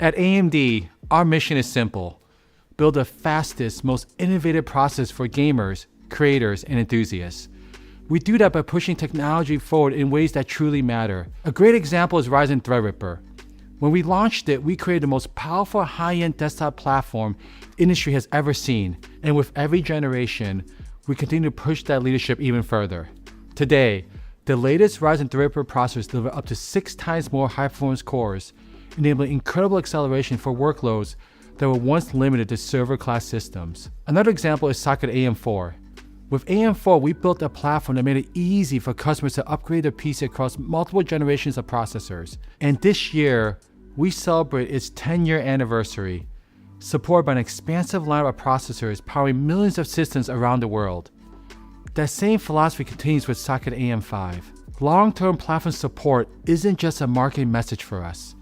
At AMD, our mission is simple. Build the fastest, most innovative processors for gamers, creators, and enthusiasts. We do that by pushing technology forward in ways that truly matter. A great example is Ryzen Threadripper. When we launched it, we created the most powerful high-end desktop platform the industry has ever seen. And with every generation, we continue to push that leadership even further. Today, the latest Ryzen Threadripper processors deliver up to 6 times more high-performance cores, enabling incredible acceleration for workloads that were once limited to server-class systems. Another example is Socket AM4. With AM4, we built a platform that made it easy for customers to upgrade their PC across multiple generations of processors. And this year, we celebrate its 10-year anniversary, supported by an expansive lineup of processors powering millions of systems around the world. That same philosophy continues with Socket AM5. Long-term platform support isn't just a marketing message for us.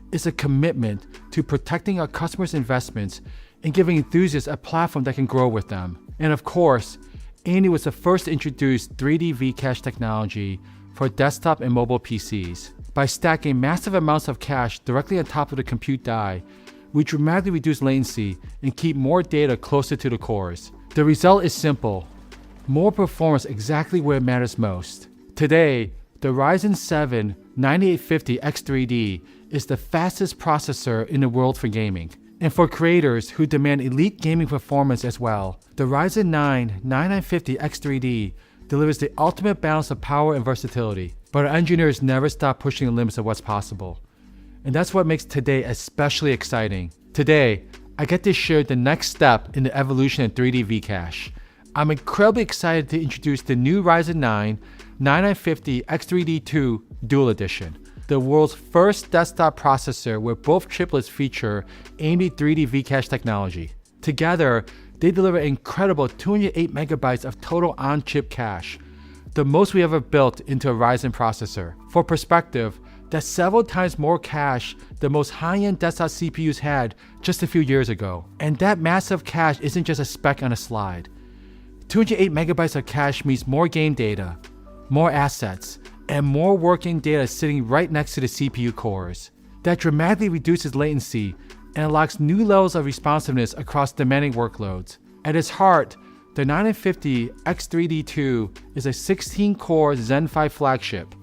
It's a commitment to protecting our customers' investments and giving enthusiasts a platform that can grow with them. And of course, AMD was the first to introduce 3D V-Cache technology for desktop and mobile PCs. By stacking massive amounts of cache directly on top of the compute die, we dramatically reduce latency and keep more data closer to the cores. The result is simple: more performance exactly where it matters most. Today, the Ryzen 7 9850 X3D is the fastest processor in the world for gaming. And for creators who demand elite gaming performance as well, the Ryzen 9 9950 X3D delivers the ultimate balance of power and versatility. But our engineers never stop pushing the limits of what's possible. And that's what makes today especially exciting. Today, I get to share the next step in the evolution of 3D V-Cache. I'm incredibly excited to introduce the new Ryzen 9 9950 X3D2 Dual Edition, the world's first desktop processor where both chiplets feature AMD 3D V-Cache technology. Together, they deliver an incredible 208 megabytes of total on-chip cache, the most we ever built into a Ryzen processor. For perspective, that's several times more cache than most high-end desktop CPUs had just a few years ago. And that massive cache isn't just a speck on a slide. 208 megabytes of cache means more game data, more assets, and more working data sitting right next to the CPU cores. That dramatically reduces latency and unlocks new levels of responsiveness across demanding workloads. At its heart, the 9950 X3D2 is a 16-core Zen 5 flagship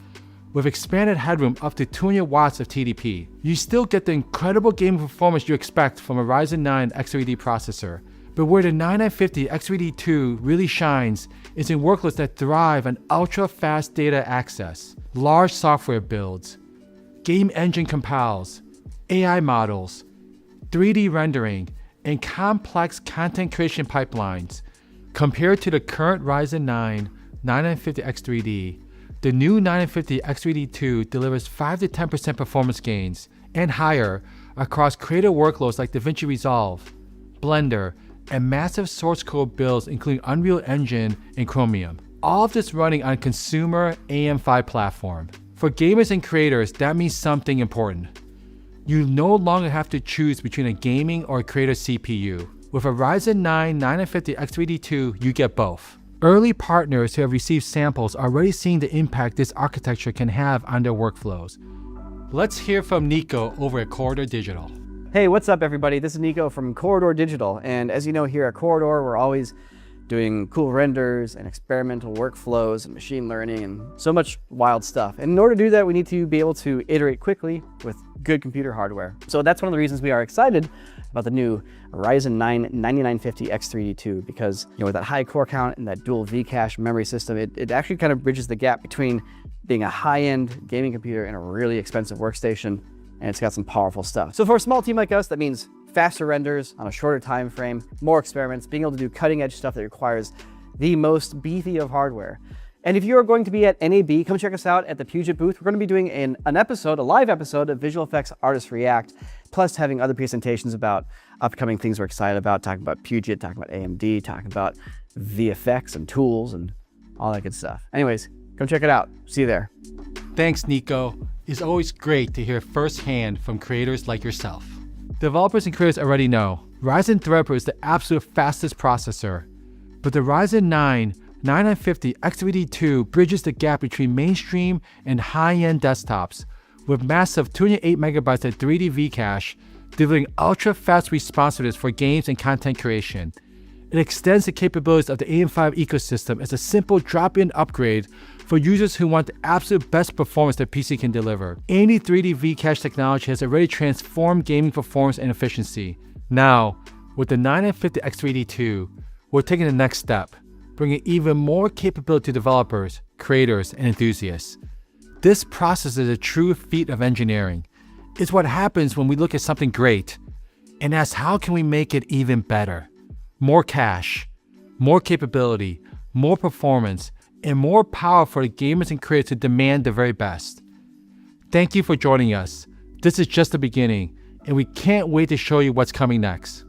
with expanded headroom up to 200 watts of TDP. You still get the incredible gaming performance you expect from a Ryzen 9 X3D processor, but where the 9950 X3D2 really shines is in workloads that thrive on ultra-fast data access, large software builds, game engine compiles, AI models, 3D rendering, and complex content creation pipelines. Compared to the current Ryzen 9 9950 X3D, the new 9950 X3D2 delivers 5 to 10% performance gains and higher across creator workloads like DaVinci Resolve, Blender, and massive source code builds including Unreal Engine and Chromium. All of this running on consumer AM5 platform. For gamers and creators, that means something important. You no longer have to choose between a gaming or a creator CPU. With a Ryzen 9 9950 X3D2, you get both. Early partners who have received samples are already seeing the impact this architecture can have on their workflows. Let's hear from Nico over at Corridor Digital. Hey, what's up everybody? This is Nico from Corridor Digital, and as you know, here at Corridor, we're always doing cool renders and experimental workflows and machine learning and so much wild stuff. And in order to do that, we need to be able to iterate quickly with good computer hardware. So that's one of the reasons we are excited about the new Ryzen 9 9950 X3D2, because with that high core count and that dual V-Cache memory system, it actually kind of bridges the gap between being a high-end gaming computer and a really expensive workstation, and it's got some powerful stuff. So for a small team like us, that means faster renders on a shorter time frame, more experiments, being able to do cutting-edge stuff that requires the most beefy of hardware. And if you are going to be at NAB, come check us out at the Puget booth. We're going to be doing an episode, a live episode of Visual Effects Artists React, plus having other presentations about upcoming things we're excited about, talking about Puget, talking about AMD, talking about VFX and tools and all that good stuff. Anyways, come check it out. See you there. Thanks, Nico. It's always great to hear firsthand from creators like yourself. Developers and creators already know Ryzen Threadripper is the absolute fastest processor, but the Ryzen 9 9950 X3D2 bridges the gap between mainstream and high-end desktops with massive 208 megabytes of 3D V cache, delivering ultra-fast responsiveness for games and content creation. It extends the capabilities of the AM5 ecosystem as a simple drop-in upgrade for users who want the absolute best performance their PC can deliver. AMD 3D V cache technology has already transformed gaming performance and efficiency. Now, with the 9950 X3D2, we're taking the next step, bringing even more capability to developers, creators, and enthusiasts. This process is a true feat of engineering. It's what happens when we look at something great and ask how can we make it even better. More cache, more capability, more performance, and more power for the gamers and creators to demand the very best. Thank you for joining us. This is just the beginning, and we can't wait to show you what's coming next.